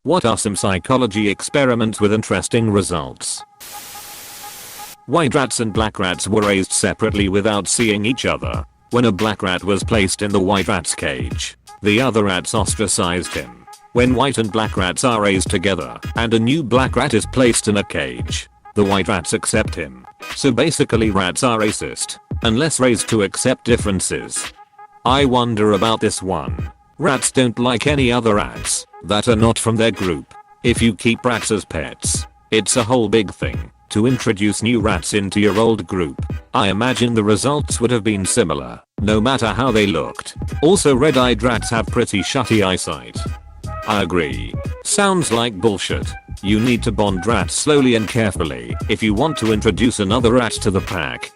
What are some psychology experiments with interesting results? White rats and black rats were raised separately without seeing each other. When a black rat was placed in the white rat's cage, the other rats ostracized him. When white and black rats are raised together and a new black rat is placed in a cage, the white rats accept him. So basically rats are racist, unless raised to accept differences. I wonder about this one. Rats don't like any other rats that are not from their group. If you keep rats as pets, it's a whole big thing to introduce new rats into your old group. I imagine the results would have been similar, no matter how they looked. Also, red-eyed rats have pretty shitty eyesight. I agree. Sounds like bullshit. You need to bond rats slowly and carefully if you want to introduce another rat to the pack.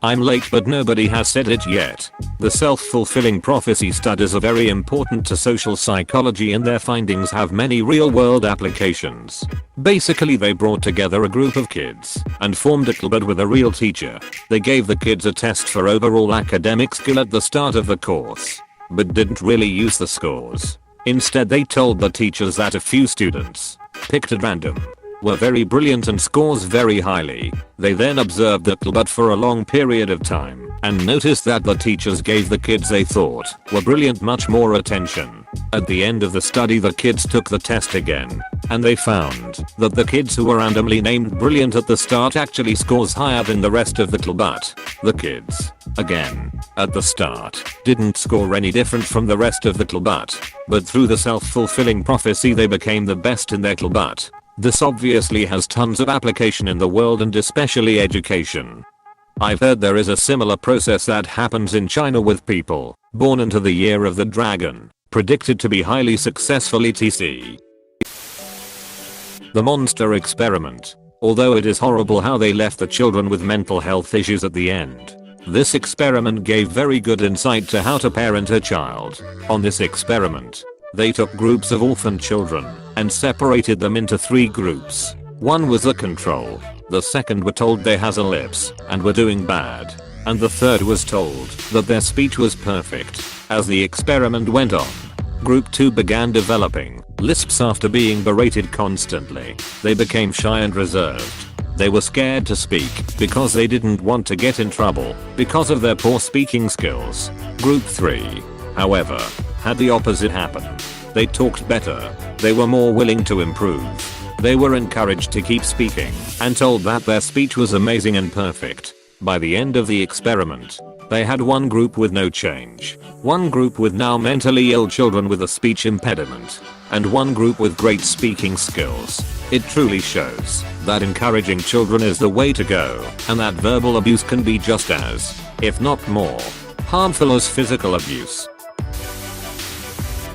I'm late, but nobody has said it yet. The self-fulfilling prophecy studies are very important to social psychology and their findings have many real-world applications. Basically, they brought together a group of kids and formed a club with a real teacher. They gave the kids a test for overall academic skill at the start of the course, but didn't really use the scores. Instead, they told the teachers that a few students, picked at random, were very brilliant and scores very highly. They then observed the club for a long period of time and noticed that the teachers gave the kids they thought were brilliant much more attention. At the end of the study, the kids took the test again and they found that the kids who were randomly named brilliant at the start actually scores higher than the rest of the club, but the kids, again, at the start, didn't score any different from the rest of the club, but through the self-fulfilling prophecy they became the best in their club. This obviously has tons of application in the world and especially education. I've heard there is a similar process that happens in China with people born into the year of the dragon, predicted to be highly successful etc. The monster experiment. Although it is horrible how they left the children with mental health issues at the end, this experiment gave very good insight to how to parent a child. On this experiment, they took groups of orphan children and separated them into 3 groups. One was the control, the second were told they has a lips and were doing bad, and the third was told that their speech was perfect. As the experiment went on, Group 2 began developing lisps after being berated constantly. They became shy and reserved. They were scared to speak because they didn't want to get in trouble because of their poor speaking skills. Group 3, however, had the opposite happen. They talked better. They were more willing to improve. They were encouraged to keep speaking and told that their speech was amazing and perfect. By the end of the experiment, they had one group with no change, one group with now mentally ill children with a speech impediment, and one group with great speaking skills. It truly shows that encouraging children is the way to go, and that verbal abuse can be just as, if not more, harmful as physical abuse.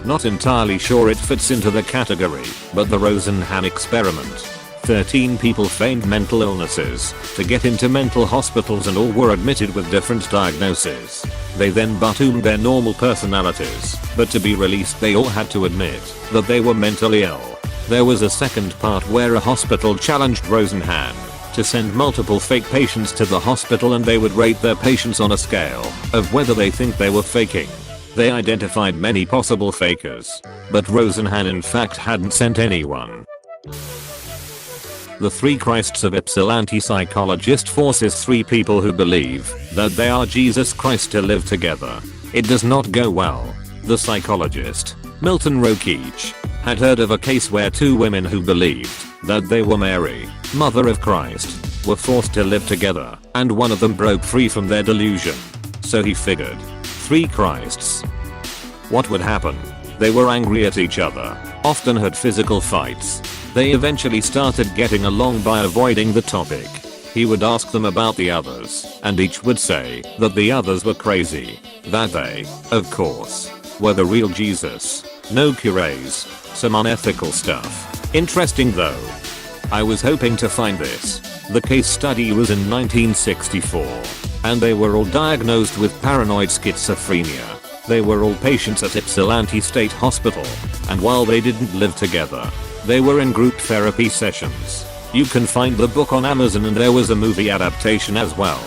Not entirely sure it fits into the category, but the Rosenhan Experiment. 13 people feigned mental illnesses to get into mental hospitals and all were admitted with different diagnoses. They then assumed their normal personalities, but to be released they all had to admit that they were mentally ill. There was a second part where a hospital challenged Rosenhan to send multiple fake patients to the hospital and they would rate their patients on a scale of whether they think they were faking. They identified many possible fakers, but Rosenhan in fact hadn't sent anyone. The 3 Christs of Ipsilanti. Psychologist forces 3 people who believe that they are Jesus Christ to live together. It does not go well. The psychologist, Milton Rokeach, had heard of a case where 2 women who believed that they were Mary, Mother of Christ, were forced to live together, and one of them broke free from their delusion. So he figured, 3 Christs. What would happen? They were angry at each other, often had physical fights. They eventually started getting along by avoiding the topic. He would ask them about the others, and each would say that the others were crazy, that they, of course, were the real Jesus. No cures, some unethical stuff. Interesting though. I was hoping to find this. The case study was in 1964, and they were all diagnosed with paranoid schizophrenia. They were all patients at Ipsilanti State Hospital, and while they didn't live together, they were in group therapy sessions. You can find the book on Amazon and there was a movie adaptation as well.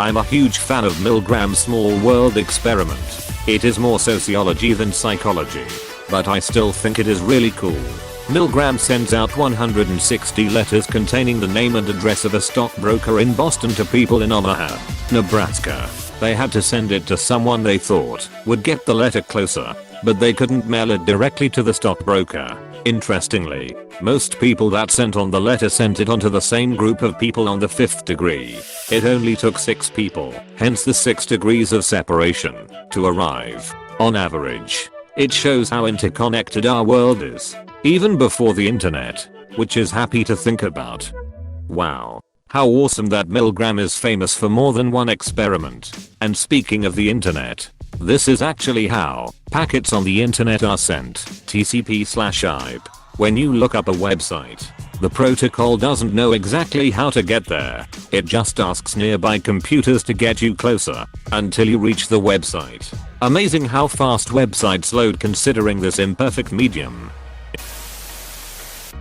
I'm a huge fan of Milgram's small world experiment. It is more sociology than psychology, but I still think it is really cool. Milgram sends out 160 letters containing the name and address of a stockbroker in Boston to people in Omaha, Nebraska. They had to send it to someone they thought would get the letter closer, but they couldn't mail it directly to the stockbroker. Interestingly, most people that sent on the letter sent it onto the same group of people on the 5th degree. It only took 6 people, hence the 6 degrees of separation, to arrive. On average, it shows how interconnected our world is, even before the internet, which is happy to think about. Wow. How awesome that Milgram is famous for more than one experiment. And speaking of the internet, this is actually how packets on the internet are sent, TCP/IP. When you look up a website, the protocol doesn't know exactly how to get there. It just asks nearby computers to get you closer until you reach the website. Amazing how fast websites load considering this imperfect medium.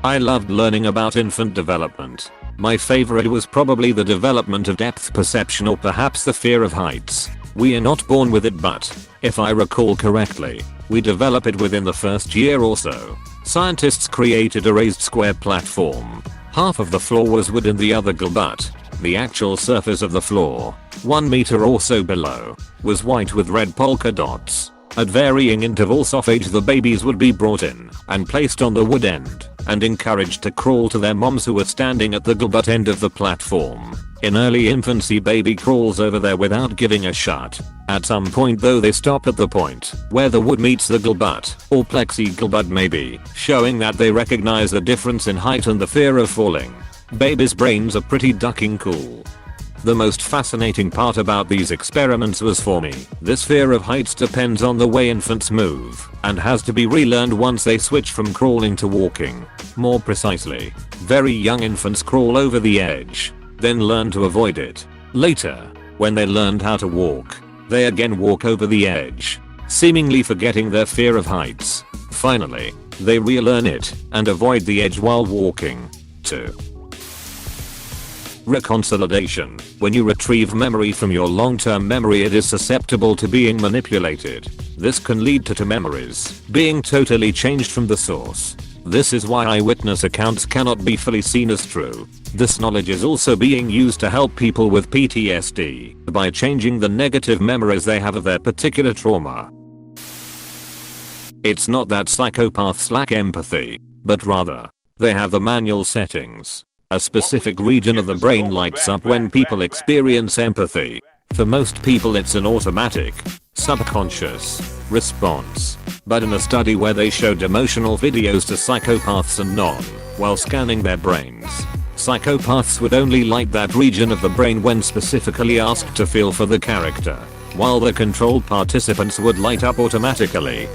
I loved learning about infant development. My favorite was probably the development of depth perception, or perhaps the fear of heights. We are not born with it, but if I recall correctly, we develop it within the first year or so. Scientists created a raised square platform. Half of the floor was wood and the other gel, but the actual surface of the floor, 1 meter or so below, was white with red polka dots. At varying intervals of age, the babies would be brought in and placed on the wood end and encouraged to crawl to their moms, who were standing at the butt end of the platform. In early infancy, baby crawls over there without giving a shot. At some point though, they stop at the point where the wood meets the butt, or plexi butt maybe, showing that they recognize the difference in height and the fear of falling. Babies' brains are pretty ducking cool. The most fascinating part about these experiments was, for me, this fear of heights depends on the way infants move and has to be relearned once they switch from crawling to walking. More precisely, very young infants crawl over the edge, then learn to avoid it. Later, when they learned how to walk, they again walk over the edge, seemingly forgetting their fear of heights. Finally, they relearn it and avoid the edge while walking, too. Reconsolidation. When you retrieve memory from your long-term memory, it is susceptible to being manipulated. This can lead to memories being totally changed from the source. This is why eyewitness accounts cannot be fully seen as true. This knowledge is also being used to help people with PTSD by changing the negative memories they have of their particular trauma. It's not that psychopaths lack empathy, but rather, they have the manual settings. A specific region of the brain lights up when people experience empathy. For most people it's an automatic, subconscious response. But in a study where they showed emotional videos to psychopaths and none, while scanning their brains, psychopaths would only light that region of the brain when specifically asked to feel for the character, while the controlled participants would light up automatically.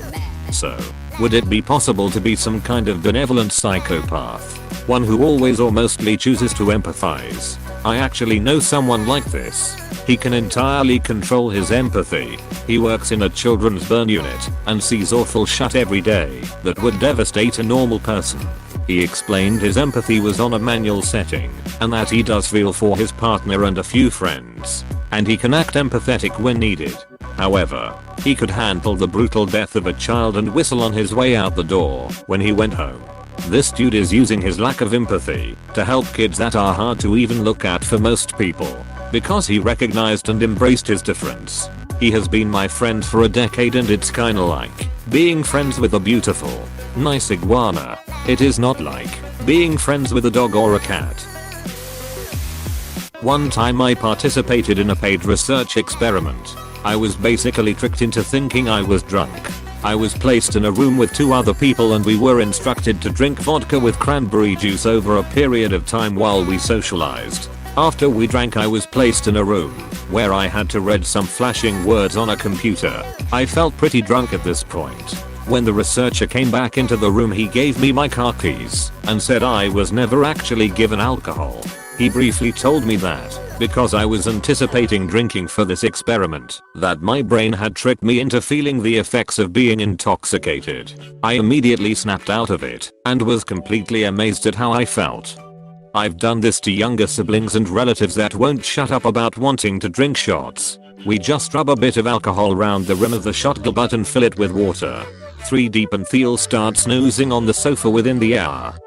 So, would it be possible to be some kind of benevolent psychopath? One who always or mostly chooses to empathize? I actually know someone like this. He can entirely control his empathy. He works in a children's burn unit and sees awful shit every day that would devastate a normal person. He explained his empathy was on a manual setting and that he does feel for his partner and a few friends, and he can act empathetic when needed. However, he could handle the brutal death of a child and whistle on his way out the door when he went home. This dude is using his lack of empathy to help kids that are hard to even look at for most people, because he recognized and embraced his difference. He has been my friend for a decade, and it's kinda like being friends with a beautiful, nice iguana. It is not like being friends with a dog or a cat. One time I participated in a paid research experiment. I was basically tricked into thinking I was drunk. I was placed in a room with 2 other people and we were instructed to drink vodka with cranberry juice over a period of time while we socialized. After we drank, I was placed in a room where I had to read some flashing words on a computer. I felt pretty drunk at this point. When the researcher came back into the room, he gave me my car keys and said I was never actually given alcohol. He briefly told me that, because I was anticipating drinking for this experiment, that my brain had tricked me into feeling the effects of being intoxicated. I immediately snapped out of it and was completely amazed at how I felt. I've done this to younger siblings and relatives that won't shut up about wanting to drink shots. We just rub a bit of alcohol round the rim of the shot butt and fill it with water. 3 deep and Theo starts snoozing on the sofa within the hour.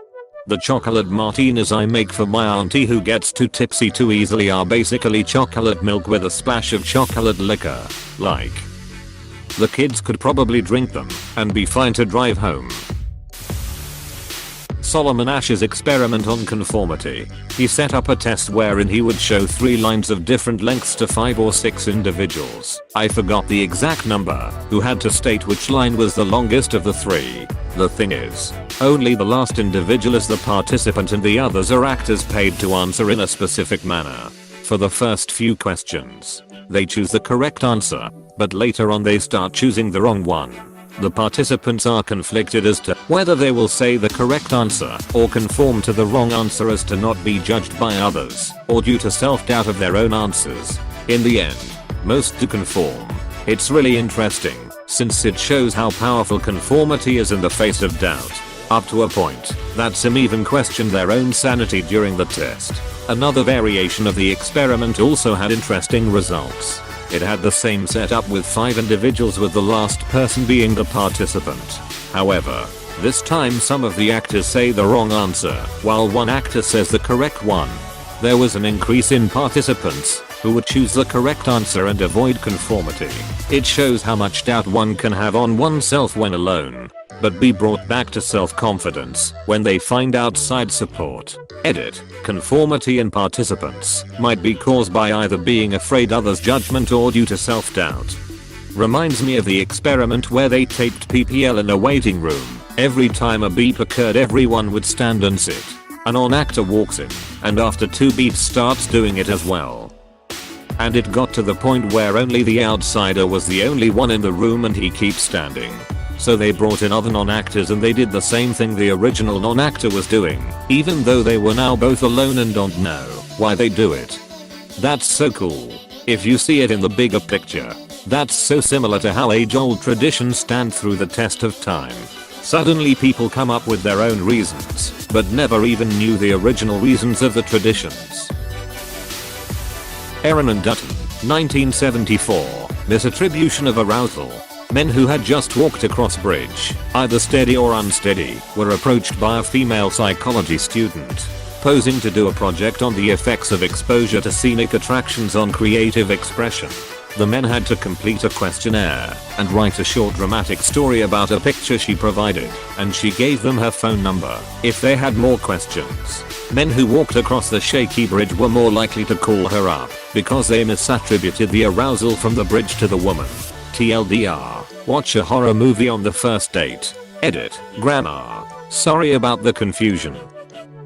The chocolate martinis I make for my auntie who gets too tipsy too easily are basically chocolate milk with a splash of chocolate liquor. Like. The kids could probably drink them and be fine to drive home. Solomon Ash's experiment on conformity. He set up a test wherein he would show 3 lines of different lengths to 5 or 6 individuals. I forgot the exact number, who had to state which line was the longest of the 3. The thing is, only the last individual is the participant and the others are actors paid to answer in a specific manner. For the first few questions, they choose the correct answer, but later on they start choosing the wrong one. The participants are conflicted as to whether they will say the correct answer or conform to the wrong answer as to not be judged by others or due to self-doubt of their own answers. In the end, most do conform. It's really interesting since it shows how powerful conformity is in the face of doubt. Up to a point that some even questioned their own sanity during the test. Another variation of the experiment also had interesting results. It had the same setup with 5 individuals with the last person being the participant. However, this time some of the actors say the wrong answer, while one actor says the correct one. There was an increase in participants who would choose the correct answer and avoid conformity. It shows how much doubt one can have on oneself when alone, but be brought back to self-confidence when they find outside support. Edit. Conformity in participants might be caused by either being afraid others' judgment or due to self-doubt. Reminds me of the experiment where they taped PPL in a waiting room. Every time a beep occurred everyone would stand and sit. An on-actor walks in, and after 2 beeps starts doing it as well. And it got to the point where only the outsider was the only one in the room and he keeps standing. So they brought in other non-actors and they did the same thing the original non-actor was doing, even though they were now both alone and don't know why they do it. That's so cool. If you see it in the bigger picture, that's so similar to how age-old traditions stand through the test of time. Suddenly people come up with their own reasons, but never even knew the original reasons of the traditions. Aaron and Dutton, 1974, misattribution of arousal. Men who had just walked across bridge, either steady or unsteady, were approached by a female psychology student, posing to do a project on the effects of exposure to scenic attractions on creative expression. The men had to complete a questionnaire and write a short dramatic story about a picture she provided, and she gave them her phone number if they had more questions. Men who walked across the shaky bridge were more likely to call her up because they misattributed the arousal from the bridge to the woman. TLDR, watch a horror movie on the first date. Edit, grammar. Sorry about the confusion.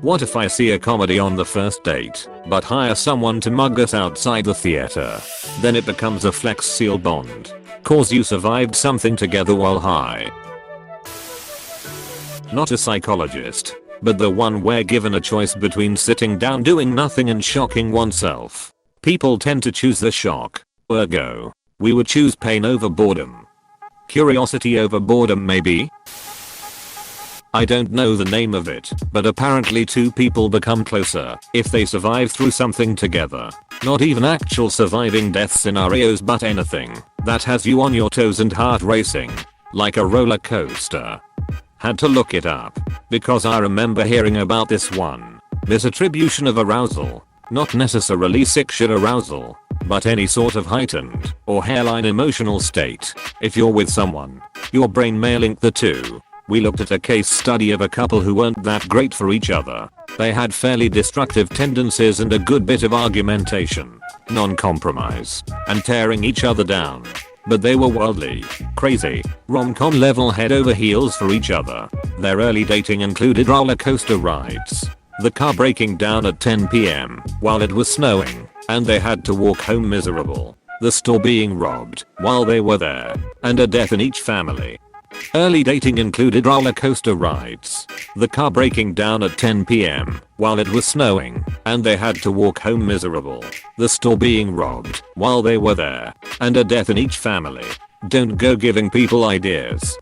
What if I see a comedy on the first date, but hire someone to mug us outside the theater? Then it becomes a flex seal bond. Cause you survived something together while high. Not a psychologist, but the one where given a choice between sitting down doing nothing and shocking oneself, people tend to choose the shock. Ergo, we would choose pain over boredom. Curiosity over boredom maybe? I don't know the name of it, but apparently 2 people become closer if they survive through something together. Not even actual surviving death scenarios but anything that has you on your toes and heart racing. Like a roller coaster. Had to look it up because I remember hearing about this one. Misattribution of arousal. Not necessarily sexual arousal, but any sort of heightened or hairline emotional state. If you're with someone, your brain may link the two. We looked at a case study of a couple who weren't that great for each other. They had fairly destructive tendencies and a good bit of argumentation, non-compromise, and tearing each other down. But they were wildly crazy, rom-com level head over heels for each other. Their early dating included roller coaster rides, the car breaking down at 10 p.m. while it was snowing, and they had to walk home miserable, the store being robbed while they were there, and a death in each family. Early dating included roller coaster rides, the car breaking down at 10 p.m. while it was snowing, and they had to walk home miserable, the store being robbed while they were there, and a death in each family. Don't go giving people ideas.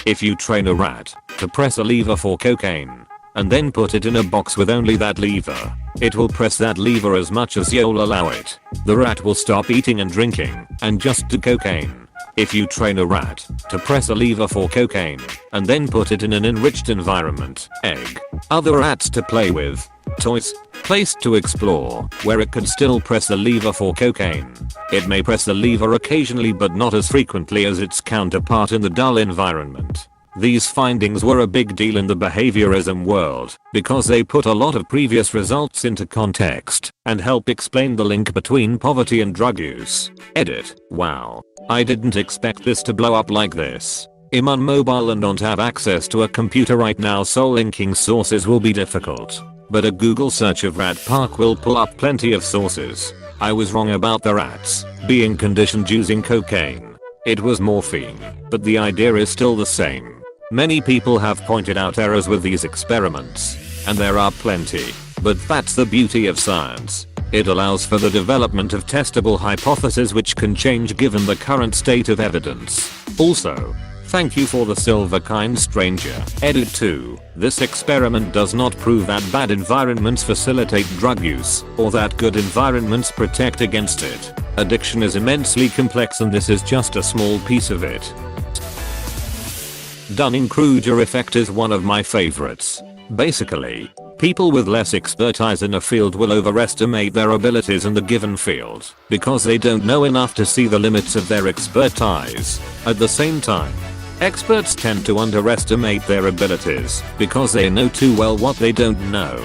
If you train a rat to press a lever for cocaine, and then put it in a box with only that lever. It will press that lever as much as you'll allow it. The rat will stop eating and drinking and just do cocaine. If you train a rat to press a lever for cocaine and then put it in an enriched environment, egg, other rats to play with, toys, place to explore, where it could still press the lever for cocaine. It may press the lever occasionally but not as frequently as its counterpart in the dull environment. These findings were a big deal in the behaviorism world because they put a lot of previous results into context and help explain the link between poverty and drug use. Edit. Wow. I didn't expect this to blow up like this. I'm unmobile and don't have access to a computer right now, so linking sources will be difficult. But a Google search of rat park will pull up plenty of sources. I was wrong about the rats being conditioned using cocaine. It was morphine, but the idea is still the same. Many people have pointed out errors with these experiments, and there are plenty. But that's the beauty of science. It allows for the development of testable hypotheses which can change given the current state of evidence. Also, thank you for the silver kind stranger. Edit 2. This experiment does not prove that bad environments facilitate drug use, or that good environments protect against it. Addiction is immensely complex and this is just a small piece of it. Dunning-Kruger effect is one of my favorites. Basically, people with less expertise in a field will overestimate their abilities in the given field because they don't know enough to see the limits of their expertise. At the same time, experts tend to underestimate their abilities because they know too well what they don't know.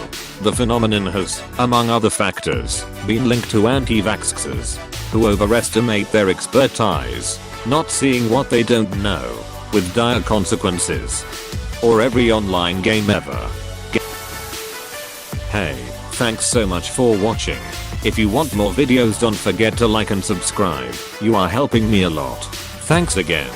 The phenomenon has, among other factors, been linked to anti-vaxxers who overestimate their expertise, not seeing what they don't know, with dire consequences. Or every online game ever. Hey, thanks so much for watching. If you want more videos, don't forget to like and subscribe. You are helping me a lot. Thanks again.